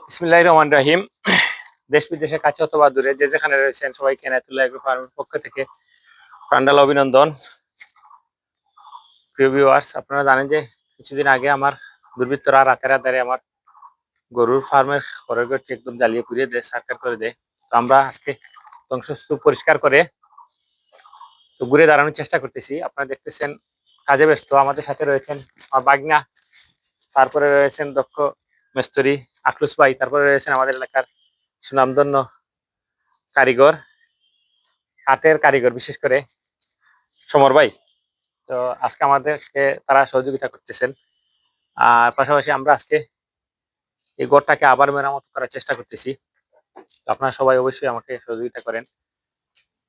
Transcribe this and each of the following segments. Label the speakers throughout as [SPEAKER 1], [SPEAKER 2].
[SPEAKER 1] বিসমিল্লাহির রহমানির রহিম। দেশ বিদেশের কাছে অথবা দূরে যে যেখানে রয়েছেন সবাইকে এনায়েতুল্লাহ এগ্রো ফার্মের পক্ষ থেকে প্রাণঢালা অভিনন্দন। প্রিয় ভিউয়ার্স, আপনারা জানেন যে কিছুদিন আগে আমার দুর্বৃত্তরা রাতের আধারে আমার গরুর ফার্মের ঘরের ঘরটি একদম জ্বালিয়ে পুড়িয়ে দেয়, সার্কার করে দেয়। তো আমরা আজকে ধ্বংসস্তূপ পরিষ্কার করে তো ঘুরে দাঁড়ানোর চেষ্টা করতেছি। আপনারা দেখতেছেন কাজে ব্যস্ত। আমাদের সাথে রয়েছেন আমার বাগনা, তারপরে রয়েছেন দক্ষ মিস্ত্রি আখলুস ভাই, তারপরে রয়েছেন আমাদের এলাকার সুনামধন্য কারিগর, কাঠের কারিগর, বিশেষ করে সমর ভাই। তো আজকে আমাদেরকে তারা সহযোগিতা করতেছেন। আর পাশাপাশি আমরা আজকে এই ঘরটাকে আবার মেরামত করার চেষ্টা করতেছি। তো আপনারা সবাই অবশ্যই আমাকে সহযোগিতা করেন।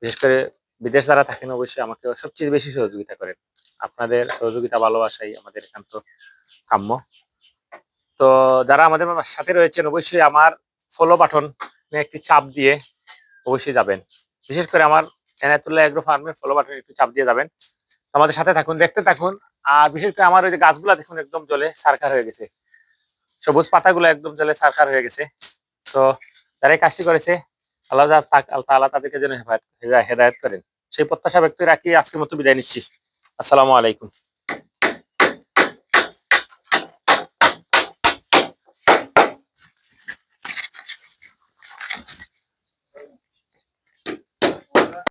[SPEAKER 1] বিশেষ করে বিদেশ যারা থাকেন অবশ্যই আমাকে সবচেয়ে বেশি সহযোগিতা করেন। আপনাদের সহযোগিতা ভালোবাসাই আমাদের একান্ত কাম্য। তো যারা আমাদের সাথে রয়েছেন অবশ্যই আমার ফলো বাটন একটি চাপ দিয়ে অবশ্যই যাবেন। বিশেষ করে আমার এনায়েতুল্লাহ এগ্রো ফার্মের ফলো বাটন একটু চাপ দিয়ে যাবেন। আমাদের সাথে থাকুন, দেখতে থাকুন। আর বিশেষ করে আমার ওই যে গাছগুলা দেখুন একদম জলে সারখার হয়ে গেছে, সবুজ পাতাগুলো একদম জলে সারখার হয়ে গেছে। তো যারা এই কাজটি করেছে আল্লাহ তাআলা তাদেরকে যেন হেদায়েত করেন, সেই প্রত্যাশা ব্যক্তি রাখি আজকের মতো বিদায় নিচ্ছি। আসসালামু আলাইকুম।